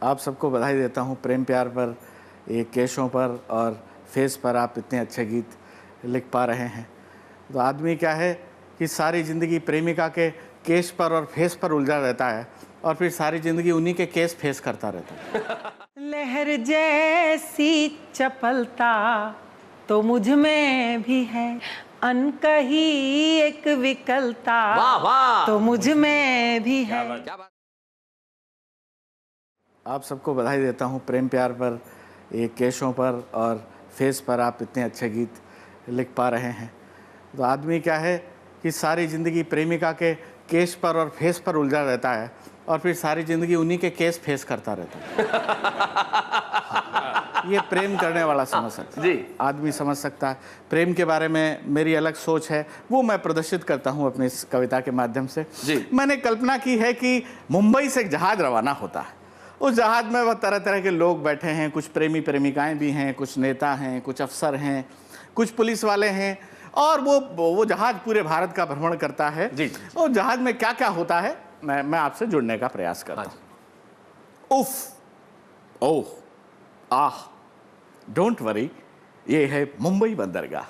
आप सबको बधाई देता हूँ प्रेम प्यार पर, ये केशों पर और फेस पर आप इतने अच्छे गीत लिख पा रहे हैं। तो आदमी क्या है कि सारी ज़िंदगी प्रेमिका के केश पर और फेस पर उलझा रहता है और फिर सारी ज़िंदगी उन्हीं के केस फेस करता रहता है। लहर जैसी चपलता तो मुझ में भी है, अनकही एक विकलता वाह वाह तो मुझ में भी है। आप सबको बधाई देता हूँ प्रेम प्यार पर, ये केशों पर और फेस पर आप इतने अच्छे गीत लिख पा रहे हैं। तो आदमी क्या है कि सारी ज़िंदगी प्रेमिका के केश पर और फेस पर उलझा रहता है और फिर सारी ज़िंदगी उन्हीं के केस फेस करता रहता है। ये प्रेम करने वाला समझ सकता है जी। आदमी समझ सकता है। प्रेम के बारे में मेरी अलग सोच है, वो मैं प्रदर्शित करता हूँ अपनी इस कविता के माध्यम से। जी। मैंने कल्पना की है कि मुंबई से एक जहाज़ रवाना होता है। उस जहाज़ में वह तरह तरह के लोग बैठे हैं, कुछ प्रेमी प्रेमिकाएं भी हैं, कुछ नेता हैं, कुछ अफसर हैं, कुछ पुलिस वाले हैं, और वो जहाज़ पूरे भारत का भ्रमण करता है। जी। और जहाज़ में क्या क्या होता है मैं आपसे जुड़ने का प्रयास करता हूँ। उफ, ओह, आह, डोंट वरी, ये है मुंबई बंदरगाह।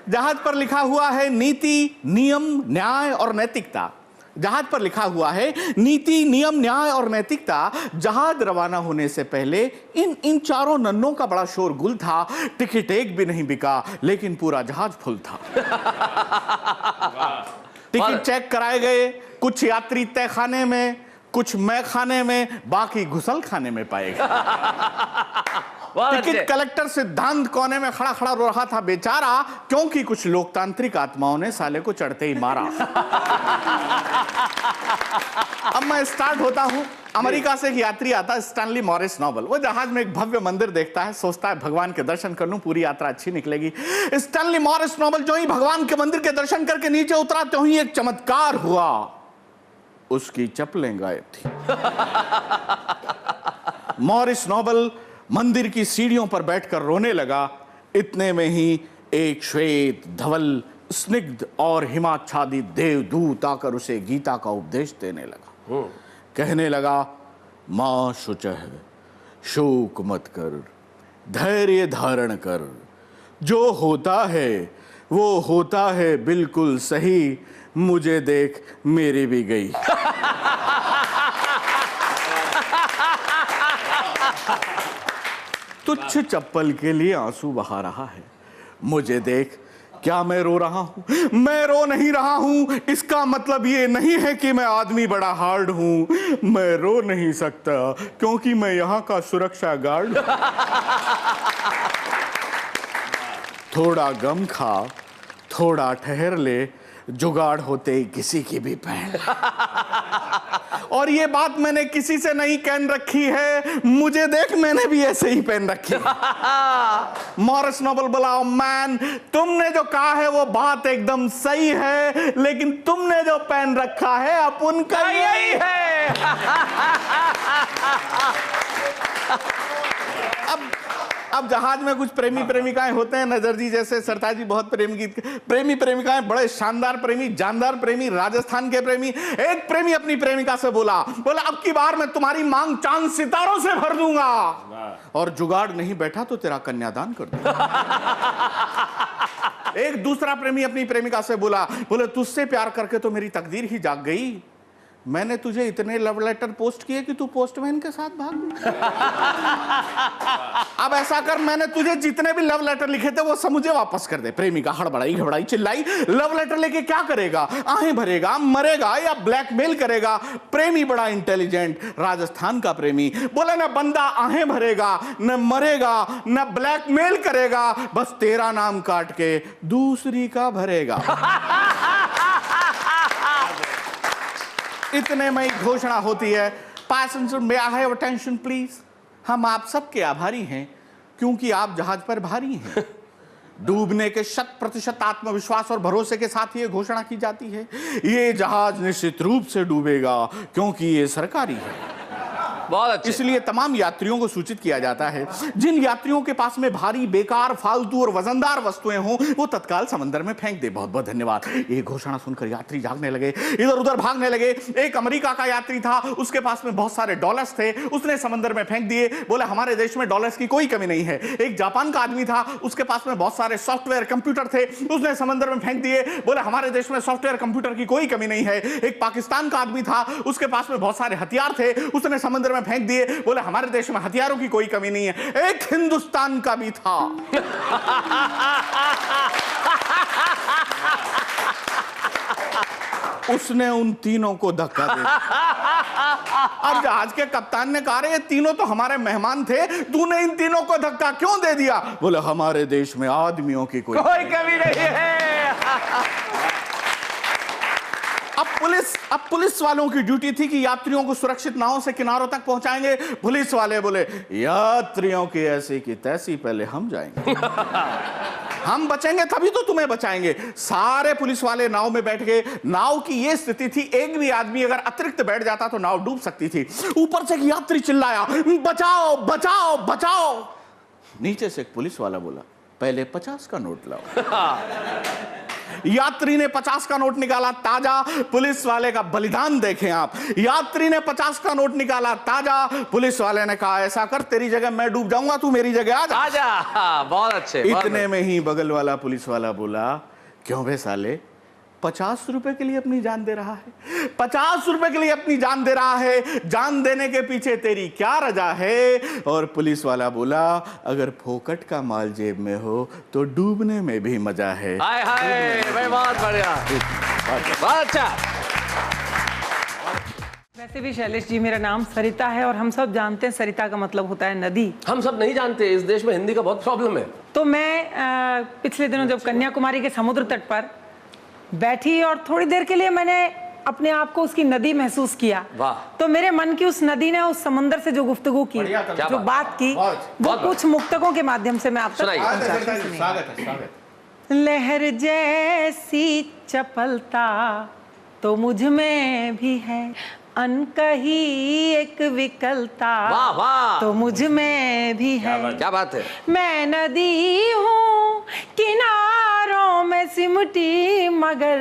जहाज पर लिखा हुआ है नीति, नियम, न्याय और नैतिकता। जहाज पर लिखा हुआ है नीति, नियम, न्याय और नैतिकता। जहाज रवाना होने से पहले इन चारों नन्नों का बड़ा शोरगुल था। टिकट एक भी नहीं बिका, लेकिन पूरा जहाज फुल था। टिकट चेक कराए गए, कुछ यात्री तय खाने में, कुछ मैं खाने में, बाकी घुसल खाने में पाए गए। टिकट कलेक्टर सिद्धांत कोने में खड़ा खड़ा रो रहा था बेचारा, क्योंकि कुछ लोकतांत्रिक आत्माओं ने साले को चढ़ते ही मारा। अब मैं स्टार्ट होता हूं। अमेरिका से एक यात्री आता है, स्टैनली मॉरिस नोबल। वो जहाज में एक भव्य मंदिर देखता है, सोचता है भगवान के दर्शन कर लूं, पूरी यात्रा अच्छी निकलेगी। स्टैनली मॉरिस नोबल जो ही भगवान के मंदिर के दर्शन करके नीचे उतरा, तो ही एक चमत्कार हुआ, उसकी चप्पलें गायब थी। मॉरिस नोबल मंदिर की सीढ़ियों पर बैठकर रोने लगा। इतने में ही एक श्वेत धवल स्निग्ध और हिमाच्छादित देवदूत आकर उसे गीता का उपदेश देने लगा। कहने लगा, मां शुचः, शोक मत कर, धैर्य धारण कर, जो होता है वो होता है बिल्कुल सही, मुझे देख मेरी भी गई। तुच्छ चप्पल के लिए आंसू बहा रहा है, मुझे देख क्या मैं रो रहा हूं? मैं रो नहीं रहा हूं, इसका मतलब ये नहीं है कि मैं आदमी बड़ा हार्ड हूं। मैं रो नहीं सकता क्योंकि मैं यहां का सुरक्षा गार्ड हूं। थोड़ा गम खा, थोड़ा ठहर ले, जुगाड़ होते ही किसी की भी पहन। और ये बात मैंने किसी से नहीं कहन रखी है, मुझे देख मैंने भी ऐसे ही पहन रखी है। मॉरिस नोबल बोला, मैन, तुमने जो कहा है वो बात एकदम सही है, लेकिन तुमने जो पहन रखा है अब उनका यही है। अब जहाज में कुछ प्रेमी प्रेमिकाएं होते हैं, नजर जी जैसे, सरताज जी बहुत प्रेमी प्रेमिकाएं, बड़े शानदार प्रेमी, जानदार प्रेमी, राजस्थान के प्रेमी। एक प्रेमी अपनी प्रेमिका से बोला अब की बार मैं तुम्हारी मांग चांद सितारों से भर दूंगा, और जुगाड़ नहीं बैठा तो तेरा कन्यादान कर दूंगा। एक दूसरा प्रेमी अपनी प्रेमिका से बोले तुझसे प्यार करके तो मेरी तकदीर ही जाग गई, मैंने तुझे इतने लव लेटर पोस्ट किए कि तू पोस्टमैन के साथ भाग गई। अब ऐसा कर, मैंने तुझे जितने भी लव लेटर लिखे थे वो सब मुझे वापस कर दे। प्रेमिका हड़बड़ाई घबराई चिल्लाई, लव लेटर लेके क्या करेगा? आहें भरेगा, मरेगा या ब्लैकमेल करेगा? प्रेमी बड़ा इंटेलिजेंट, राजस्थान का प्रेमी, बोला न बंदा आहें भरेगा, न मरेगा, न ब्लैकमेल करेगा, बस तेरा नाम काट के दूसरी का भरेगा। इतने में ही घोषणा होती है, passenger may I have attention please. हम आप सबके आभारी हैं क्योंकि आप जहाज पर भारी हैं। डूबने के 100% आत्मविश्वास और भरोसे के साथ ये घोषणा की जाती है, ये जहाज निश्चित रूप से डूबेगा क्योंकि ये सरकारी है। बहुत अच्छे। इसलिए तमाम यात्रियों को सूचित किया जाता है, जिन यात्रियों के पास में भारी, बेकार, फालतू और वजनदार वस्तुएं हों वो तत्काल समंदर में फेंक दे। बहुत बहुत धन्यवाद। ये घोषणा सुनकर यात्री जागने लगे, इधर उधर भागने लगे। एक अमेरिका का यात्री था, उसके पास में बहुत सारे डॉलर्स थे, उसने समंदर में फेंक दिए, बोले हमारे देश में डॉलर्स की कोई कमी नहीं है। एक जापान का आदमी था, उसके पास में बहुत सारे सॉफ्टवेयर कंप्यूटर थे, उसने समंदर में फेंक दिए, बोले हमारे देश में सॉफ्टवेयर कंप्यूटर की कोई कमी नहीं है। एक पाकिस्तान का आदमी था, उसके पास में बहुत सारे हथियार थे, उसने समंदर में फेंक दिए, बोले हमारे देश में हथियारों की कोई कमी नहीं है। एक हिंदुस्तान का भी था। उसने उन तीनों को धक्का दे दिया। अब जहाज के कप्तान ने कहा, ये तीनों तो हमारे मेहमान थे, तूने इन तीनों को धक्का क्यों दे दिया? बोले हमारे देश में आदमियों की कोई कमी नहीं है। अब पुलिस वालों की ड्यूटी थी कि यात्रियों को सुरक्षित नावों से किनारों तक पहुंचाएंगे। पुलिस वाले बोले यात्रियों की ऐसी की तैसी, पहले हम जाएंगे। हम बचेंगे तभी तो तुम्हें बचाएंगे। सारे पुलिस वाले नाव में बैठ गए। नाव की यह स्थिति थी, एक भी आदमी अगर अतिरिक्त बैठ जाता तो नाव डूब सकती थी। ऊपर से एक यात्री चिल्लाया, बचाओ बचाओ बचाओ। नीचे से एक पुलिस वाला बोला, पहले 50 का नोट लाओ। यात्री ने 50 का नोट निकाला, ताजा। पुलिस वाले का बलिदान देखें आप। यात्री ने 50 का नोट निकाला, ताजा। पुलिस वाले ने कहा, ऐसा कर, तेरी जगह मैं डूब जाऊंगा, तू मेरी जगह आ जा। बहुत अच्छे। इतने में ही बगल वाला पुलिस वाला बोला, क्यों बे साले, 50 रुपए के लिए अपनी जान दे रहा है? 50 रुपए के लिए अपनी जान दे रहा है? जान देने के पीछे तेरी क्या रजा है? और पुलिस वाला बोला, अगर फोकट का माल जेब में हो तो डूबने में भी मजा है। हाय हाय भाई, बहुत बढ़िया, बहुत अच्छा। वैसे भी शैलेश जी, मेरा नाम सरिता है और हम सब जानते हैं सरिता का मतलब होता है नदी। हम सब नहीं जानते, इस देश में हिंदी का बहुत प्रॉब्लम है। तो मैं पिछले दिनों जब कन्याकुमारी के समुद्र तट पर बैठी और थोड़ी देर के लिए मैंने अपने आप को उसकी नदी महसूस किया। वाह। तो मेरे मन की उस नदी ने उस समंदर से जो गुफ्तगू की, जो बात की, वो कुछ मुक्तकों के माध्यम से मैं आप तक पहुंचाती हूं। लहर जैसी चपलता तो मुझ में भी है, अनकही एक विकलता वाह वाह, तो मुझ में भी है। क्या बात है। मैं नदी हूँ किनारों में सिमटी, मगर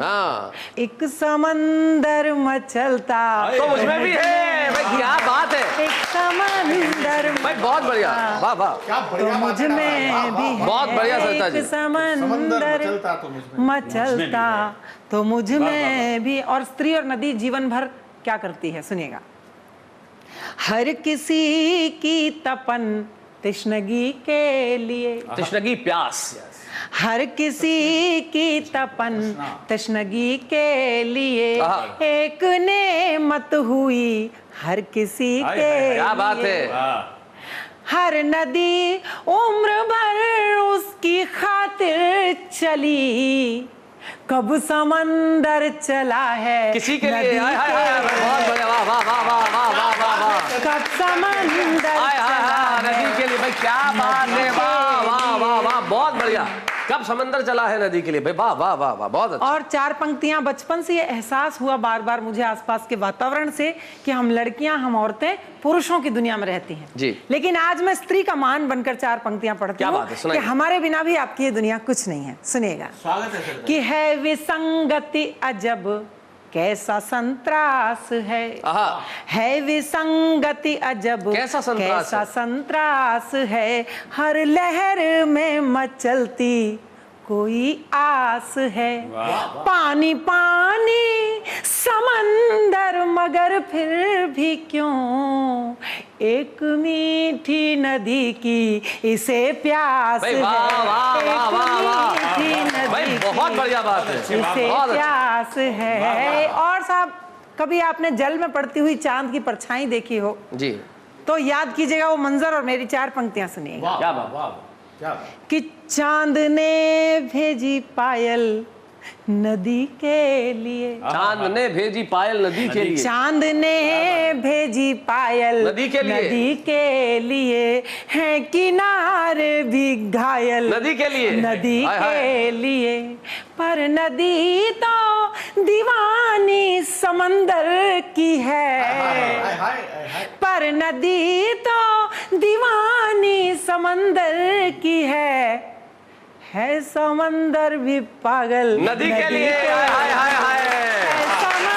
हाँ, एक समंदर मचलता तो मुझ में भी है। भाई क्या बात है, एक समंदर भाई बहुत बढ़िया, वाह वाह, तो मुझ में भी है। बहुत बढ़िया सरिता जी। एक समंदर मचलता तो मुझ में भी। और स्त्री और नदी जीवन भर क्या करती है, सुनिएगा। हर किसी की तपन तृष्णगी के लिए, तृष्णगी प्यास, हर किसी की तपन तृष्णगी के लिए, एक नेमत हुई हर किसी के। क्या बात है। हर नदी उम्र भर उसकी खातिर चली, कब समंदर चला है किसी के लिए। बहुत बढ़िया, वाह वाह वाह वाह वाह वाह वाह वाह। कब समंदर चला नदी के लिए, भाई क्या बात है, वाह वाह वाह वाह, बहुत बढ़िया। कब समंदर चला है नदी के लिए, भाई वाह वाह वाह वाह, बहुत अच्छा। और 4 पंक्तियां, बचपन से ये एहसास हुआ बार बार मुझे आसपास के वातावरण से कि हम लड़कियां, हम औरतें पुरुषों की दुनिया में रहती हैं जी। लेकिन आज मैं स्त्री का मान बनकर 4 पंक्तियां पढ़ती हूँ कि हमारे बिना भी आपकी ये दुनिया कुछ नहीं है। सुनिएगा। कि है विसंगति अजब कैसा संत्रास है विसंगति अजब कैसा संत्रास है, हर लहर में मचलती कोई आस है। पानी पानी समंदर मगर फिर भी क्यों, एक मीठी नदी की इसे प्यास है। मीठी नदी बहुत बढ़िया बात है, इसे प्यास है। और साहब, कभी आपने जल में पड़ती हुई चांद की परछाई देखी हो जी, तो याद कीजिएगा वो मंजर और मेरी 4 पंक्तियां सुनिएगा। क्या बात कि चांद ने भेजी पायल नदी के लिए, चांद ने भेजी पायल नदी के लिए, चांद ने भेजी पायल नदी के लिए, नदी के लिए, है किनारे भी घायल नदी के लिए, नदी के लिए। पर नदी तो दीवानी समंदर की है, पर नदी तो दीवानी समंदर की है समंदर भी पागल नदी के लिए। हाय हाय हाय,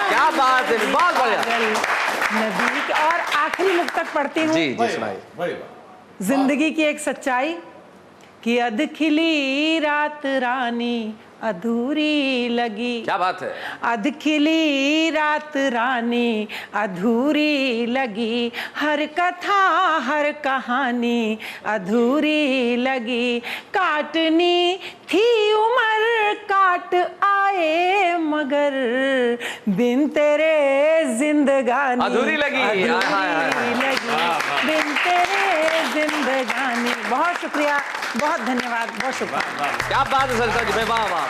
क्या बात है, बहुत बढ़िया। नदी के, और आखिरी मुख तक पढ़ती हूँ। जी जी सुनाइए। जिंदगी की एक सच्चाई कि अध खिली रात रानी अधूरी लगी। क्या बात है। अध खिली रात रानी अधूरी लगी, हर कथा हर कहानी अधूरी लगी, काटनी थी उम्र काट आए मगर बिन तेरे जिंदगानी अधूरी लगी, अधूरी लगी बिन तेरे जिंदगानी। बहुत शुक्रिया, बहुत धन्यवाद, बहुत शुक्रिया। क्या बात है सरिता जी, वाह वाह।